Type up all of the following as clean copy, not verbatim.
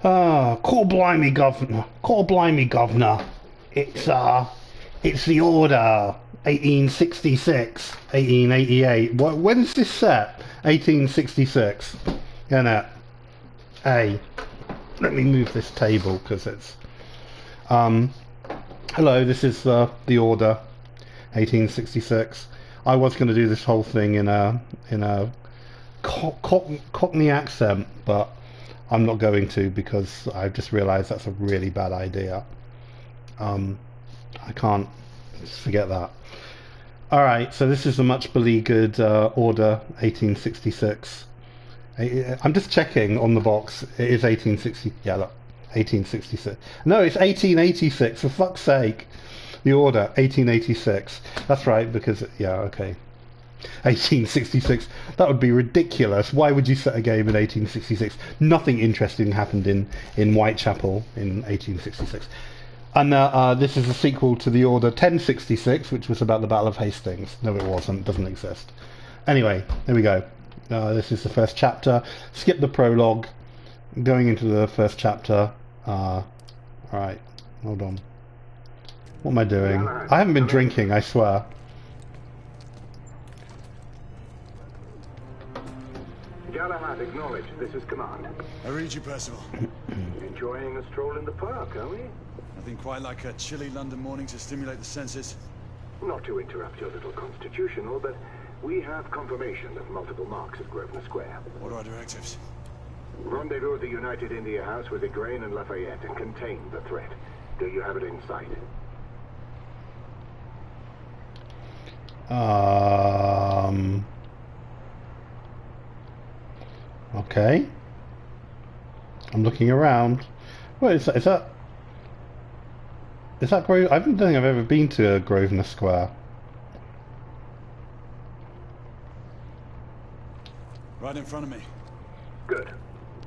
Ah, call blimey, governor. Call blimey, governor. It's the order. 1866, 1888. When's this set? 1866. Innit? Hey, let me move this table because it's. Hello, this is the order. 1866. I was going to do this whole thing in a Cockney accent, but I'm not going to because I've just realised that's a really bad idea. I can't forget that. Alright, so this is a much beleaguered order 1866. I'm just checking on the box. It is 1860. Yeah, look. 1866. No, it's 1886, for fuck's sake. The order, 1886. That's right, because, yeah, okay. 1866. That would be ridiculous. Why would you set a game in 1866? Nothing interesting happened in Whitechapel in 1866. And this is a sequel to the Order 1066, which was about the Battle of Hastings. No, it wasn't. Doesn't exist. Anyway, there we go. This is the first chapter. Skip the prologue. Going into the first chapter. Alright, hold on. What am I doing? I haven't been drinking, I swear. Galahad, acknowledge. This is command. I read you, Percival. Enjoying a stroll in the park, are we? Nothing quite like a chilly London morning to stimulate the senses. Not to interrupt your little constitutional, but we have confirmation of multiple marks at Grosvenor Square. What are our directives? Rendezvous at the United India House with Igraine and Lafayette and contain the threat. Do you have it in sight? Okay. I'm looking around. Wait, is that Grosvenor? I don't think I've ever been to Grosvenor Square. Right in front of me. Good.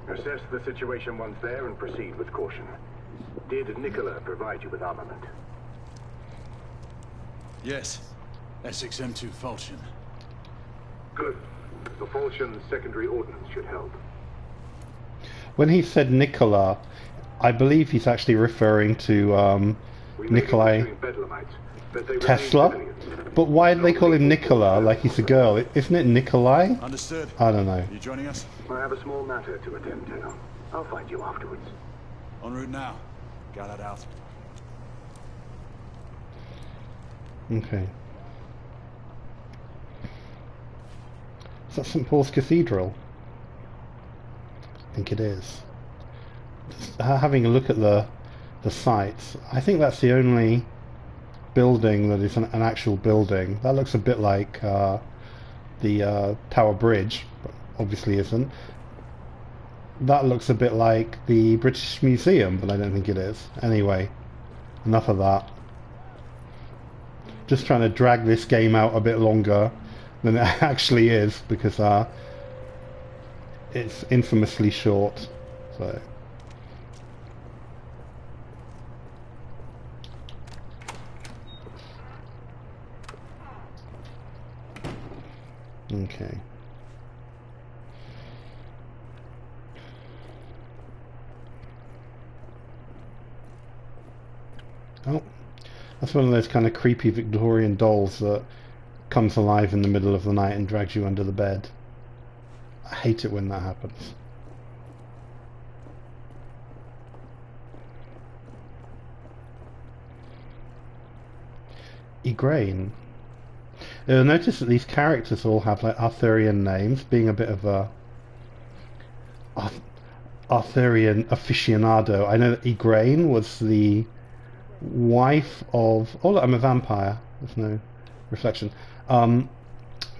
Assess the situation once there and proceed with caution. Did Nicola provide you with armament? Yes. Essex M2 Falchion. Good. The Falchion's secondary ordnance should help. When he said Nicola, I believe he's actually referring to Nikolai Tesla. But why do they call him Nicola like he's a girl? Isn't it Nikolai? Understood. I don't know. You joining us? I have a small matter to attend to. I'll find you afterwards. En route now. Galahad out. Okay. Is that St. Paul's Cathedral? I think it is. Just having a look at the sites, I think that's the only building that is an actual building. That looks a bit like the Tower Bridge, but obviously isn't. That looks a bit like the British Museum, but I don't think it is. Anyway, enough of that. Just trying to drag this game out a bit longer than it actually is, because it's infamously short. So. Okay. Oh, that's one of those kind of creepy Victorian dolls that comes alive in the middle of the night and drags you under the bed. I hate it when that happens. Igraine. Notice that these characters all have like Arthurian names, being a bit of a Arthurian aficionado. I know that Igraine was the wife of... Oh look, I'm a vampire. There's no reflection.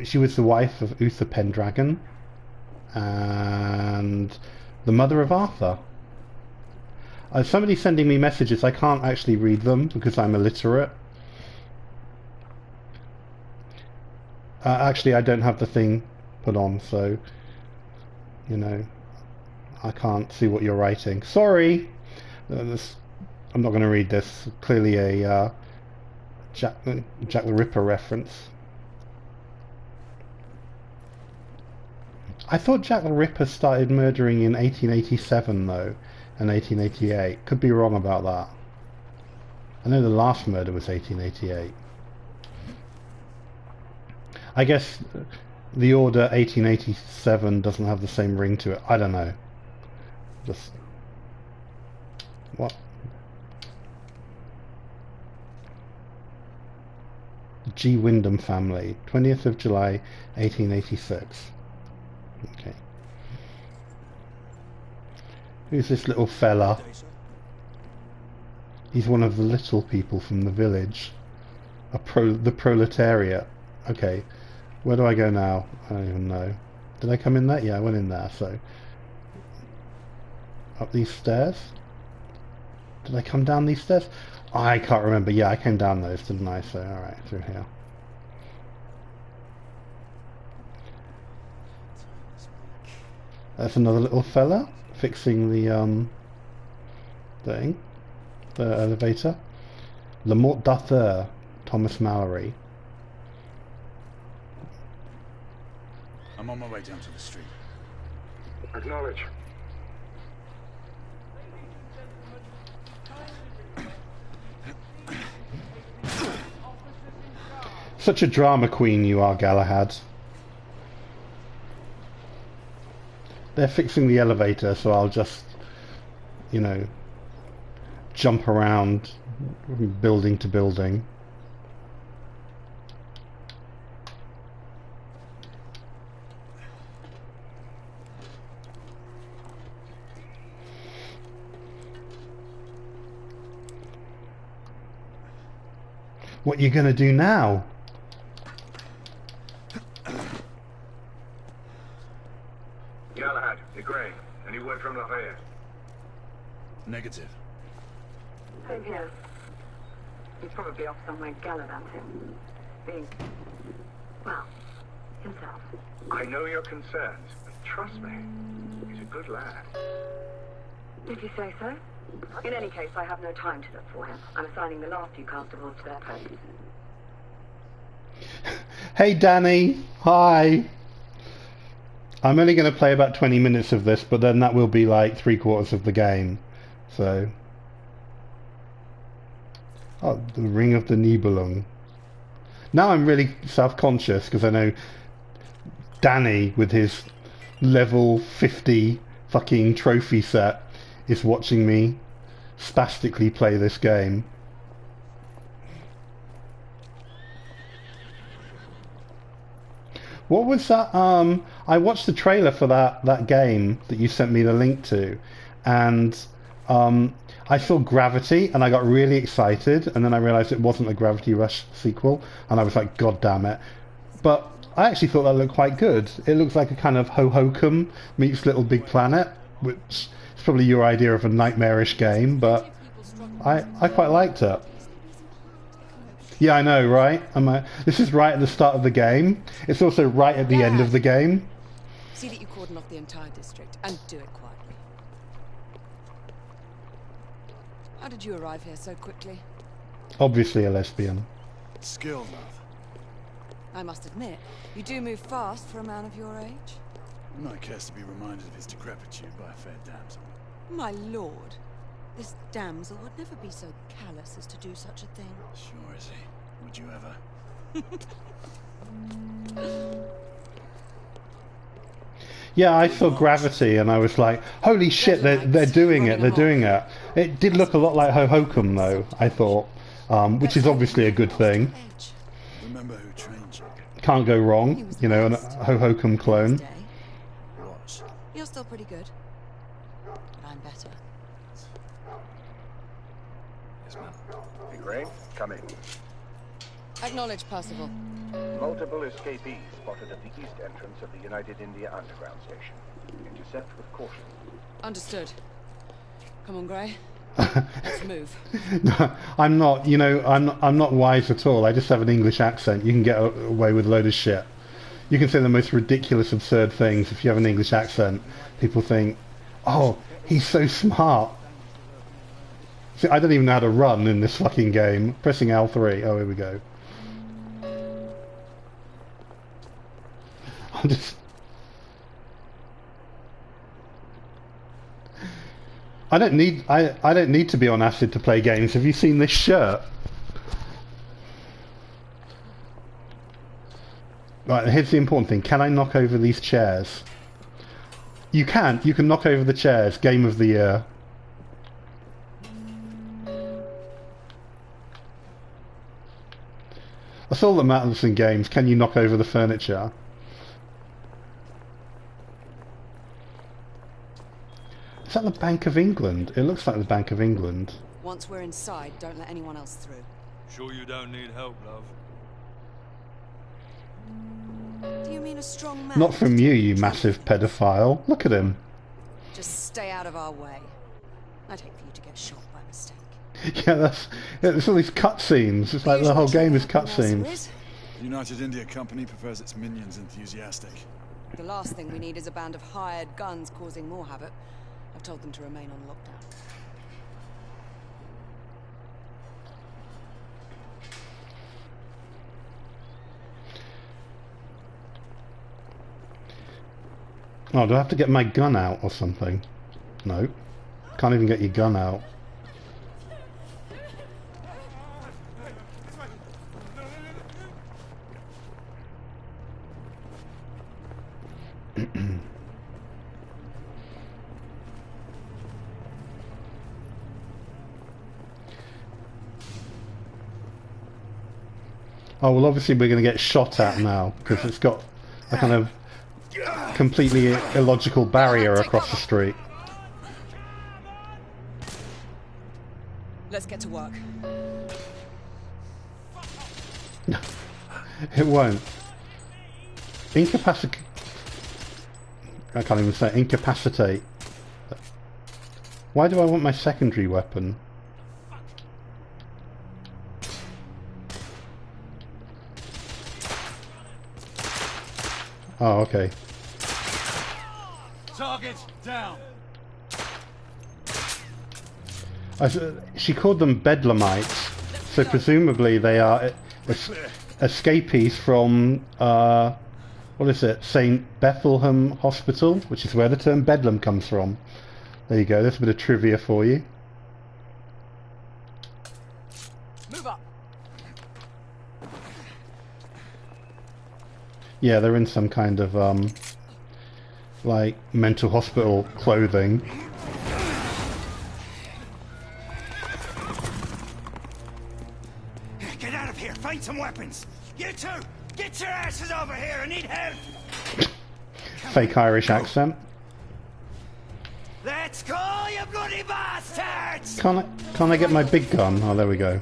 She was the wife of Uther Pendragon and the mother of Arthur. Somebody's sending me messages. I can't actually read them because I'm illiterate. Actually, I don't have the thing put on, so, you know, I can't see what you're writing. Sorry! I'm not going to read this. Clearly a Jack the Ripper reference. I thought Jack the Ripper started murdering in 1887, though. and 1888. Could be wrong about that. I know the last murder was 1888. I guess the order 1887 doesn't have the same ring to it. I don't know. Just... What? G. Wyndham family, 20th of July, 1886. Okay. Who's this little fella? He's one of the little people from the village. The proletariat. Okay. Where do I go now? I don't even know. Did I come in there? Yeah, I went in there, so... Up these stairs? Did I come down these stairs? I can't remember. Yeah, I came down those, didn't I? So, alright, through here. That's another little fella fixing the thing, the elevator. Le Mort d'Arthur, Thomas Mallory. I'm on my way down to the street. Acknowledge. Such a drama queen you are, Galahad. They're fixing the elevator, so I'll just, you know, jump around building to building. What are you going to do now? Galahad, you're Gray. Any word from Lafayette? Negative. Same here. He's probably off somewhere gallivanting. Being, well, himself. I know your concerns, but trust me, he's a good lad. If you say so. In any case, I have no time to look for him. I'm assigning the last few constables to their posts. Hey Danny, hi. I'm only going to play about 20 minutes of this, but then that will be like 3/4 of the game. So... Oh, the Ring of the Nibelung. Now I'm really self-conscious because I know Danny with his level 50 fucking trophy set is watching me spastically play this game. What was that? I watched the trailer for that game that you sent me the link to, and I saw Gravity and I got really excited, and then I realised it wasn't a Gravity Rush sequel, and I was like, God damn it. But I actually thought that looked quite good. It looks like a kind of Ho-Hokum meets Little Big Planet, which is probably your idea of a nightmarish game, but I quite liked it. Yeah, I know, right? This is right at the start of the game. It's also right at the end of the game. See that you cordon off the entire district, and do it quietly. How did you arrive here so quickly? Obviously a lesbian. Skill, love. I must admit, you do move fast for a man of your age. No one cares to be reminded of his decrepitude by a fair damsel. My lord, this damsel would never be so callous as to do such a thing. Sure is he. Would you ever? Yeah, I saw Gravity and I was like, holy shit, they're doing it, they're doing it. It did look a lot like Ho-Hokum though, I thought, which is obviously a good thing. Remember who trained you? Can't go wrong, you know, a Ho-Hokum clone. Was. You're still pretty good, but I'm better. Yes, ma'am. Hey, Gray, come in. Acknowledge, Percival. Multiple escapees spotted at the east entrance of the United India Underground Station. Intercept with caution. Understood. Come on, Gray. Let's move. No, I'm not, you know, I'm not wise at all. I just have an English accent. You can get away with a load of shit. You can say the most ridiculous, absurd things if you have an English accent. People think, oh, he's so smart. See, I don't even know how to run in this fucking game. Pressing L3. Oh, here we go. I'm just... I don't need to be on acid to play games. Have you seen this shirt? Right, here's the important thing. Can I knock over these chairs? You can. You can knock over the chairs. Game of the year. That's all that matters in games. Can you knock over the furniture? Is that the Bank of England? It looks like the Bank of England. Once we're inside, don't let anyone else through. Sure you don't need help, love? Do you mean a strong man? Not from you, you massive pedophile. Look at him. Just stay out of our way. I'd hate for you to get shot by mistake. Yeah, there's all these cutscenes. It's like the whole game is cutscenes. The United India Company prefers its minions enthusiastic. The last thing we need is a band of hired guns causing more havoc. I've told them to remain on lockdown. Oh, do I have to get my gun out or something? No. Can't even get your gun out. Oh, well, obviously we're going to get shot at now, because it's got a kind of completely illogical barrier across the street. Let's get to work. It won't. Incapacitate. I can't even say incapacitate. Why do I want my secondary weapon? Oh, okay. Target down. She called them Bedlamites, so presumably they are escapees from, what is it, St. Bethlehem Hospital, which is where the term Bedlam comes from. There you go, there's a bit of trivia for you. Move up. Yeah, they're in some kind of, like, mental hospital clothing. Get out of here! Find some weapons! You two! Get your asses over here! I need help! Fake Irish accent. Let's go, you bloody bastards! Can't I get my big gun? Oh, there we go.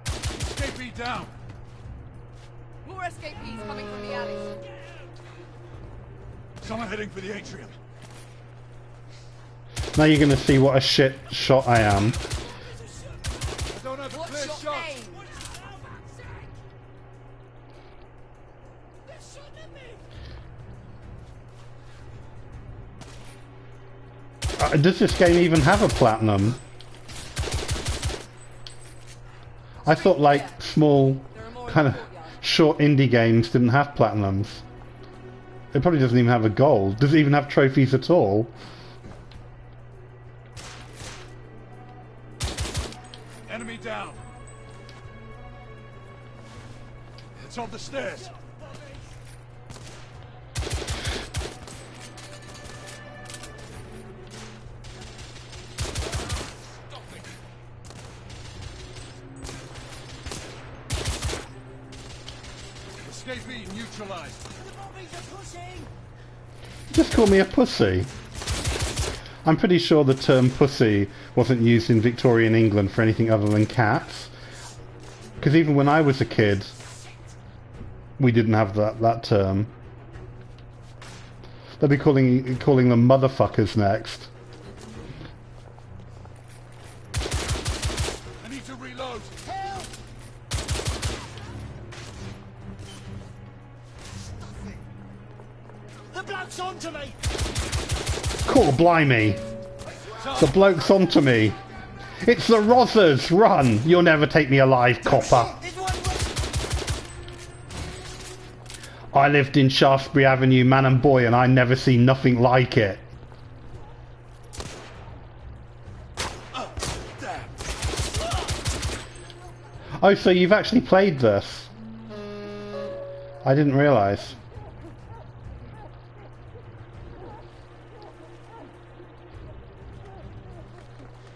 Escapee down. More escapees coming from the alleys. Someone heading for the atrium. Now you're going to see what a shit shot I am. I don't have a clear shot. Does this game even have a platinum? I thought like small kind of short indie games didn't have platinums. It probably doesn't even have a gold. Does it even have trophies at all? Enemy down. It's on the stairs. Escapee neutralized. Just call me a pussy. I'm pretty sure the term pussy wasn't used in Victorian England for anything other than cats. Because even when I was a kid, we didn't have that term. They'll be calling them motherfuckers next. I need to reload. Help! The bloke's onto me! Cool, blimey. The bloke's onto me. It's the Rozzers! Run! You'll never take me alive, copper. I lived in Shaftesbury Avenue, man and boy, and I never seen nothing like it. Oh, so you've actually played this? I didn't realise.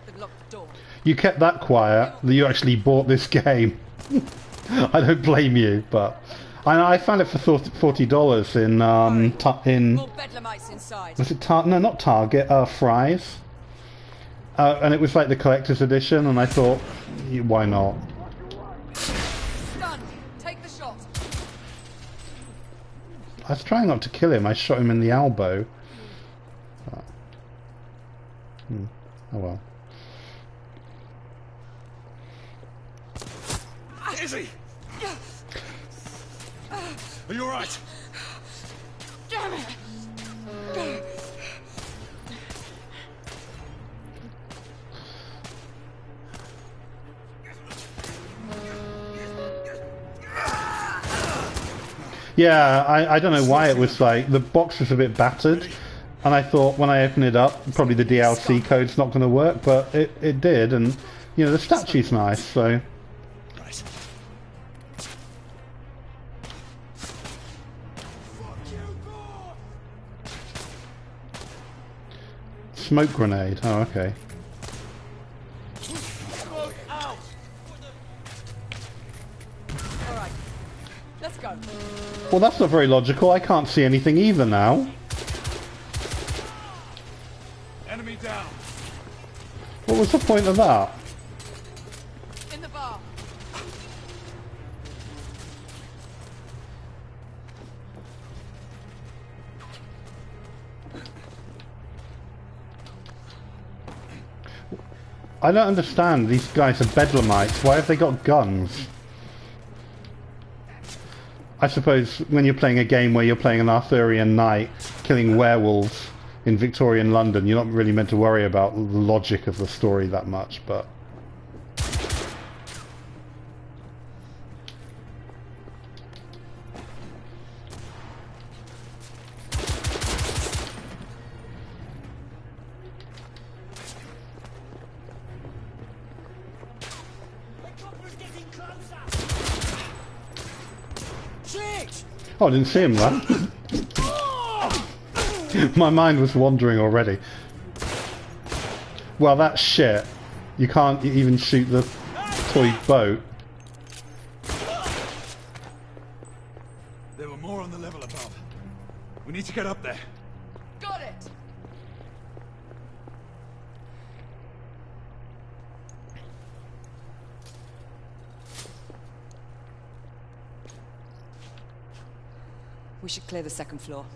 They've locked the door. You kept that quiet that you actually bought this game. I don't blame you, but I found it for $40 in More bedlamites inside. was it no, not Target, Fry's, and it was like the collector's edition, and I thought, why not? Done. Take the shot. I was trying not to kill him. I shot him in the elbow. Oh well. Izzy! Are you alright? Damn it! Yeah, I don't know why it was like the box was a bit battered, and I thought when I open it up, probably the DLC code's not going to work, but it did, and you know the statue's nice, so. Right. Smoke grenade. Oh, okay. All right. Let's go. Well, that's not very logical. I can't see anything either now. Enemy down. What was the point of that? In the bar. I don't understand. These guys are bedlamites. Why have they got guns? I suppose when you're playing a game where you're playing an Arthurian knight killing werewolves in Victorian London, you're not really meant to worry about the logic of the story that much, but... Oh, I didn't see him then. My mind was wandering already. Well, that's shit. You can't even shoot the toy boat. There were more on the level above. We need to get up there. Got it. We should clear the second floor.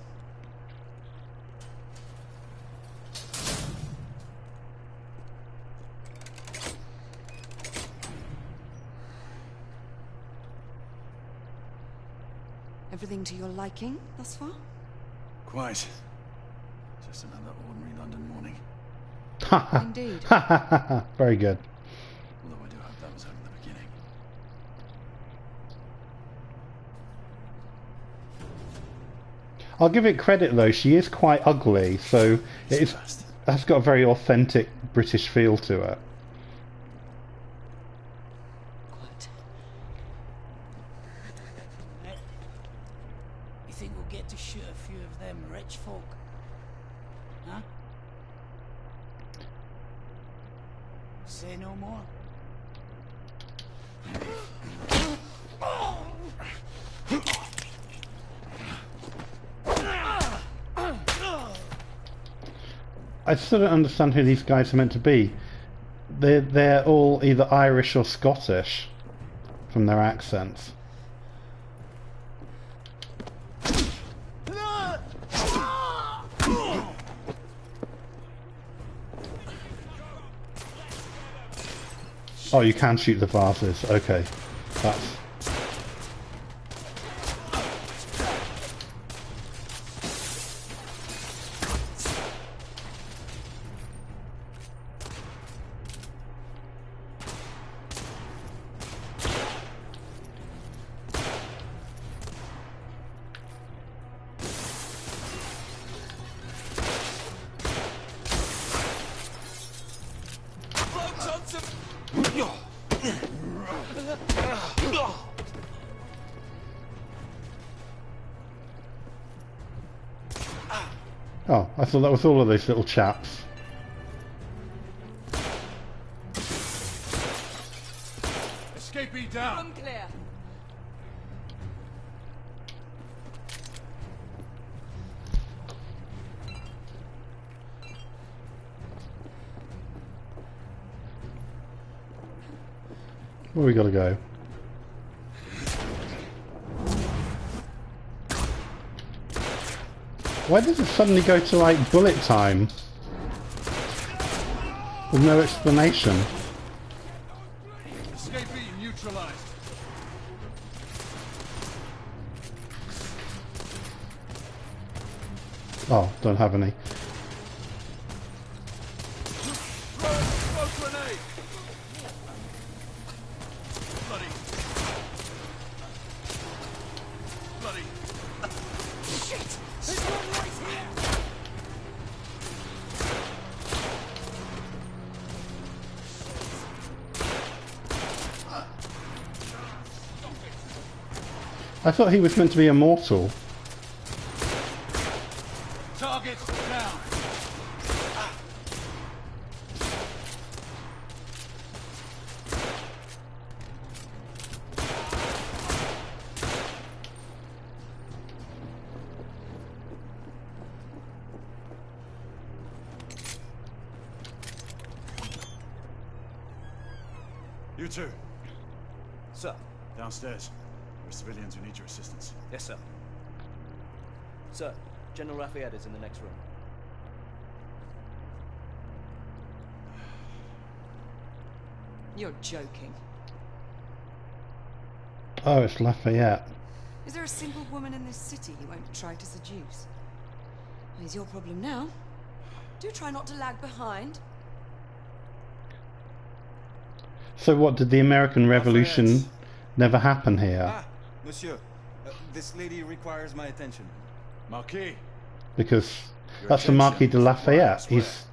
Everything to your liking thus far? Quite. Just another ordinary London morning. Indeed. Very good. Although I do hope that was only the beginning. I'll give it credit though, she is quite ugly, so that's got a very authentic British feel to it. Quiet. You think we'll get to shoot a few of them rich folk? Huh? Say no more? I still don't understand who these guys are meant to be. They're all either Irish or Scottish from their accents. Oh, you can shoot the vases. Okay, that's... Oh, I thought that was all of those little chaps. Escapee down! Room clear. Where we gotta go? Why does it suddenly go to like bullet time? With no explanation. Escapee neutralized. Oh, don't have any. Throw grenade! Bloody. Bloody. Shit! There's one right here! I thought he was meant to be immortal. Target down! You two, Sir. downstairs. There are civilians who need your assistance. Yes, sir. Sir, General Lafayette is in the next room. You're joking. Oh, it's Lafayette. Is there a single woman in this city you won't try to seduce? It's your problem now. Do try not to lag behind. So what, did the American Revolution Lafayette. never happen here? Ah, monsieur. This lady requires my attention. Marquis, Because Your that's the Marquis de attention, Lafayette. Grosvenor He's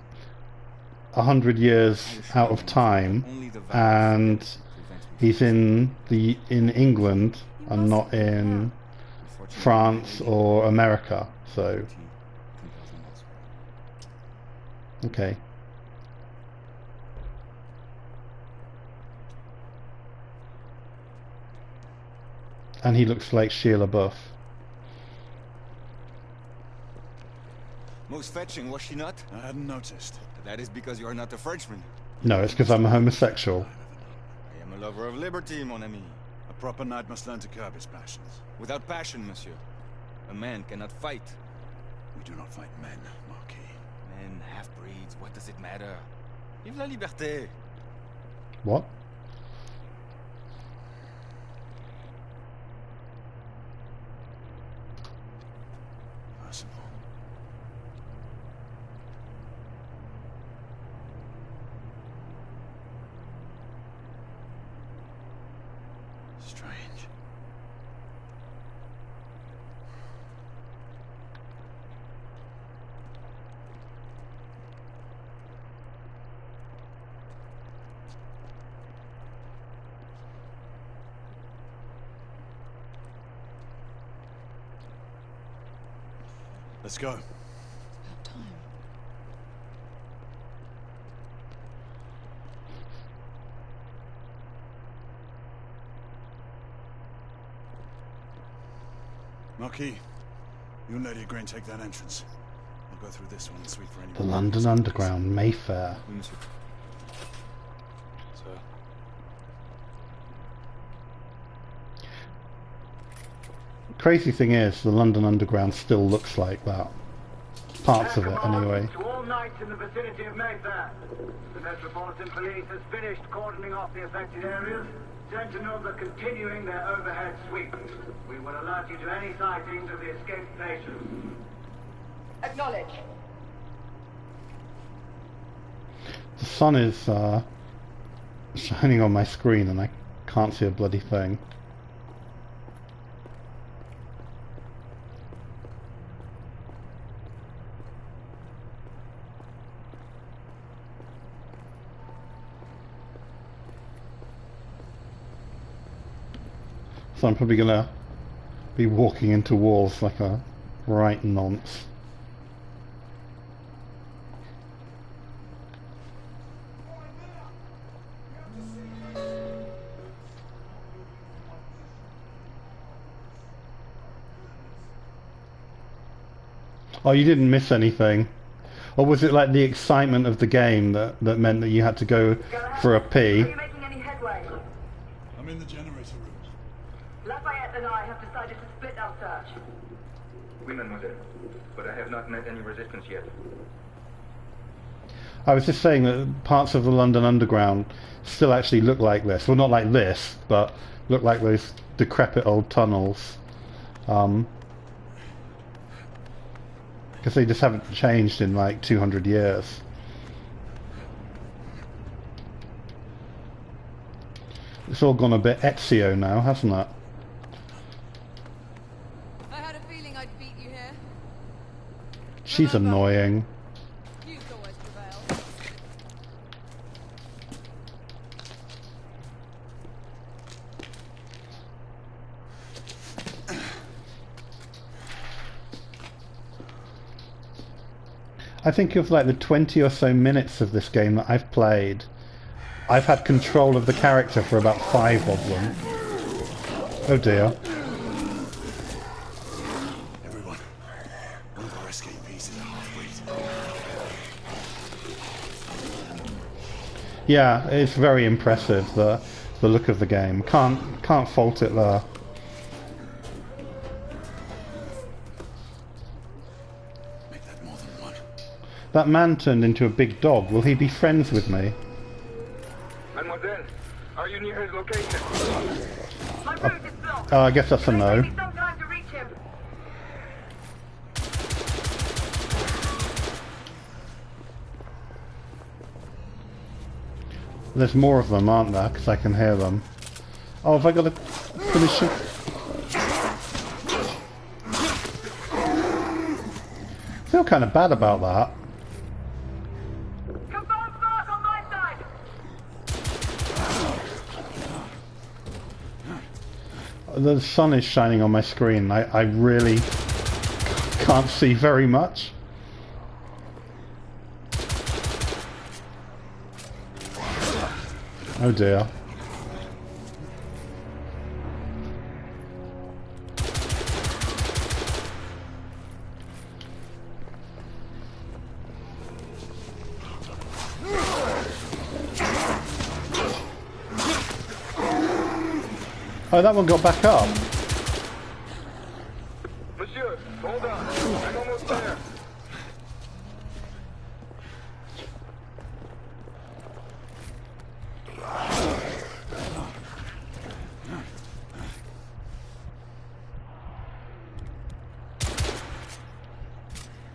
100 years out of time, and he's in England and not in France or America. So, okay. And he looks like Sheila Buff. Most fetching, was she not? I hadn't noticed. That is because you are not a Frenchman. No, it's because I'm a homosexual. I am a lover of liberty, mon ami. A proper knight must learn to curb his passions. Without passion, monsieur. A man cannot fight. We do not fight men, Marquis. Men, half-breeds, what does it matter? Vive la liberté! What? Possible. Strange. Let's go. About time. Marquis, you and Lady Green take that entrance. I'll go through this one and sweep for anyone. The London Underground, Mayfair. Oui, monsieur. Sir. Crazy thing is, the London Underground still looks like that. Parts of it, anyway. To all knights in the vicinity of Mayfair. The Metropolitan Police has finished cordoning off the affected areas. Sentinels are continuing their overhead sweep. We will alert you to any sightings of the escaped patients. Acknowledge. The sun is shining on my screen and I can't see a bloody thing. So I'm probably gonna be walking into walls like a right nonce. Oh, you didn't miss anything. Or was it like the excitement of the game that meant that you had to go for a Are pee? you making any headway? I'm in the generator room. Lafayette and I have decided to split our search. Oui, mademoiselle. But I have not met any resistance yet. I was just saying that parts of the London Underground still actually look like this. Well, not like this, but look like those decrepit old tunnels. Because they just haven't changed in like 200 years. It's all gone a bit Ezio now, hasn't it? I had a feeling I'd beat you here. She's annoying. Youth always prevail. I think of like the 20 or so minutes of this game that I've played, I've had control of the character for about 5 of them. Oh dear. Everyone, one of our escapees is a half-breed. Yeah, it's very impressive, the look of the game. Can't fault it there. That man turned into a big dog. Will he be friends with me? Mademoiselle, are you near his location? My route is blocked. I guess that's a It'll no. take me some time to reach him. There's more of them, aren't there? Because I can hear them. Oh, have I got to finish it? I feel kind of bad about that. Confirm mark on my side. The sun is shining on my screen. I really can't see very much. Oh dear. Oh, that one got back up.